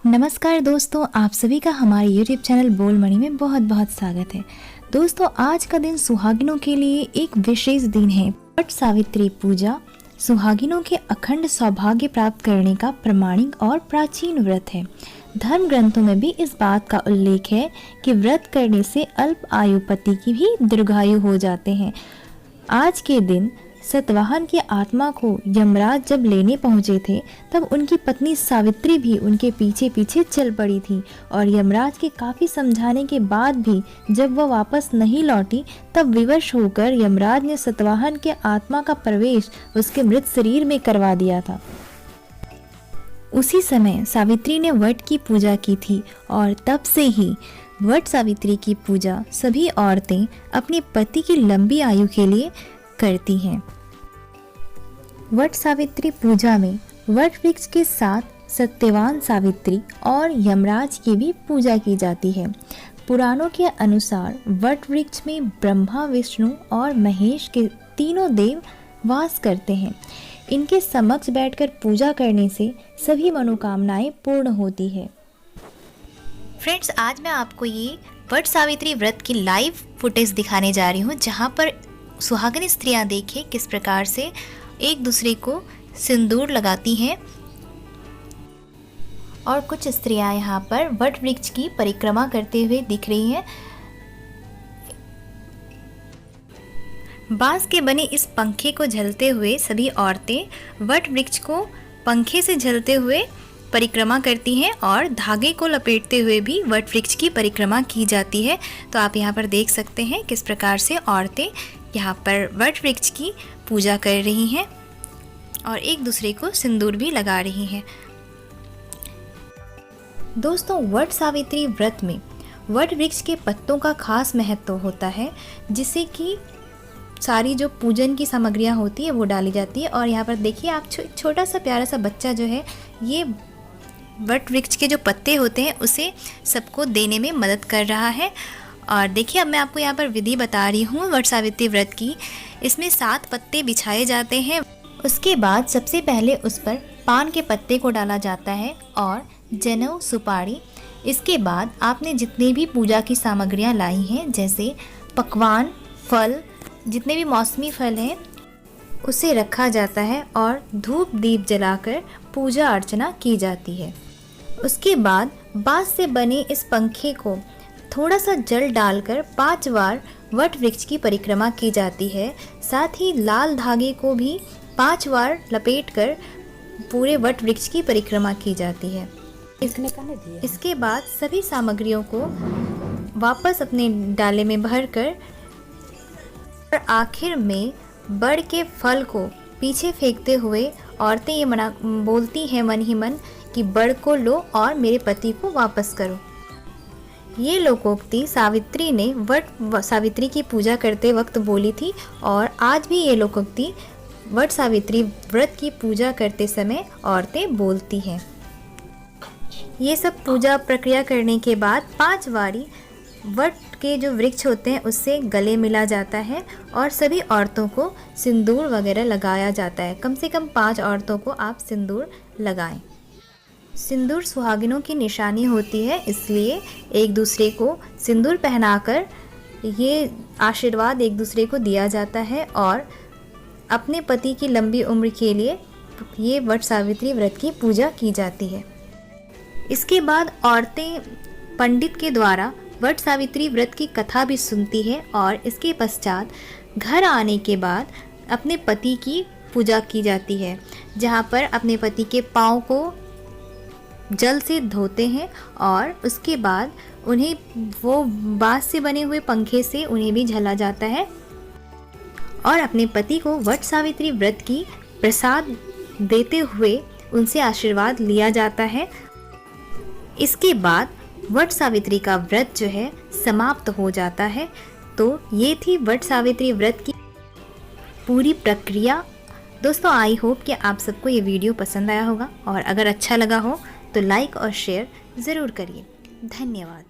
नमस्कार दोस्तों, आप सभी का हमारे YouTube चैनल बोल मणि में बहुत बहुत स्वागत है। दोस्तों, आज का दिन सुहागिनों के लिए एक विशेष दिन है। वट सावित्री पूजा सुहागिनों के अखंड सौभाग्य प्राप्त करने का प्रमाणिक और प्राचीन व्रत है। धर्म ग्रंथों में भी इस बात का उल्लेख है कि व्रत करने से अल्प आयु पति की भी दीर्घायु हो जाते हैं। आज के दिन सतवाहन की आत्मा को यमराज जब लेने पहुंचे थे, तब उनकी पत्नी सावित्री भी उनके पीछे पीछे चल पड़ी थी और यमराज के काफ़ी समझाने के बाद भी जब वह वापस नहीं लौटी, तब विवश होकर यमराज ने सतवाहन के आत्मा का प्रवेश उसके मृत शरीर में करवा दिया था। उसी समय सावित्री ने वट की पूजा की थी और तब से ही वट सावित्री की पूजा सभी औरतें अपने पति की लंबी आयु के लिए करती हैं। वट सावित्री पूजा में वट वृक्ष के साथ सत्यवान सावित्री और यमराज की भी पूजा की जाती है। पुराणों के अनुसार वट वृक्ष में ब्रह्मा, विष्णु और महेश के तीनों देव वास करते हैं। इनके समक्ष बैठकर पूजा करने से सभी मनोकामनाएं पूर्ण होती है। फ्रेंड्स, आज मैं आपको ये वट सावित्री व्रत की लाइव फुटेज दिखाने जा रही हूँ, जहाँ पर सुहागिन स्त्रियां देखें किस प्रकार से एक दूसरे को सिंदूर लगाती हैं और कुछ स्त्रियां यहाँ पर वट वृक्ष की परिक्रमा करते हुए दिख रही हैं। बांस के बने इस पंखे को झलते हुए सभी औरतें वट वृक्ष को पंखे से झलते हुए परिक्रमा करती हैं और धागे को लपेटते हुए भी वट वृक्ष की परिक्रमा की जाती है। तो आप यहाँ पर देख सकते हैं किस प्रकार से औरतें यहाँ पर वट वृक्ष की पूजा कर रही हैं और एक दूसरे को सिंदूर भी लगा रही हैं। दोस्तों, वट सावित्री व्रत में वट वृक्ष के पत्तों का खास महत्व होता है, जिससे कि सारी जो पूजन की सामग्रियाँ होती है वो डाली जाती है। और यहाँ पर देखिए आप छोटा सा प्यारा सा बच्चा जो है ये वट वृक्ष के जो पत्ते होते हैं उसे सबको देने में मदद कर रहा है। और देखिए अब मैं आपको यहाँ पर विधि बता रही हूँ वट सावित्री व्रत की। इसमें 7 पत्ते बिछाए जाते हैं। उसके बाद सबसे पहले उस पर पान के पत्ते को डाला जाता है और जनेऊ, सुपारी। इसके बाद आपने जितनी भी पूजा की सामग्रियाँ लाई हैं, जैसे पकवान, फल, जितने भी मौसमी फल हैं, उसे रखा जाता है और धूप दीप जलाकर पूजा अर्चना की जाती है। उसके बाद बांस से बने इस पंखे को थोड़ा सा जल डालकर 5 बार वट वृक्ष की परिक्रमा की जाती है। साथ ही लाल धागे को भी 5 बार लपेटकर पूरे वट वृक्ष की परिक्रमा की जाती है। इसके बाद सभी सामग्रियों को वापस अपने डाले में भरकर और आखिर में बड़ के फल को पीछे फेंकते हुए औरतें ये बोलती हैं मन ही मन कि बड़ को लो और मेरे पति को वापस करो। ये लोकोक्ति सावित्री ने वट सावित्री की पूजा करते वक्त बोली थी और आज भी ये लोकोक्ति वट सावित्री व्रत की पूजा करते समय औरतें बोलती हैं। ये सब पूजा प्रक्रिया करने के बाद 5 बारी वट के जो वृक्ष होते हैं उससे गले मिला जाता है और सभी औरतों को सिंदूर वगैरह लगाया जाता है। कम से कम 5 औरतों को आप सिंदूर लगाएं। सिंदूर सुहागिनों की निशानी होती है, इसलिए एक दूसरे को सिंदूर पहनाकर ये आशीर्वाद एक दूसरे को दिया जाता है और अपने पति की लंबी उम्र के लिए ये वट सावित्री व्रत की पूजा की जाती है। इसके बाद औरतें पंडित के द्वारा वट सावित्री व्रत की कथा भी सुनती है और इसके पश्चात घर आने के बाद अपने पति की पूजा की जाती है, जहाँ पर अपने पति के पाँव को जल से धोते हैं और उसके बाद उन्हें वो बांस से बने हुए पंखे से उन्हें भी झला जाता है और अपने पति को वट सावित्री व्रत की प्रसाद देते हुए उनसे आशीर्वाद लिया जाता है। इसके बाद वट सावित्री का व्रत जो है समाप्त हो जाता है। तो ये थी वट सावित्री व्रत की पूरी प्रक्रिया। दोस्तों, आई होप कि आप सबको ये वीडियो पसंद आया होगा और अगर अच्छा लगा हो तो लाइक और शेयर ज़रूर करिए। धन्यवाद।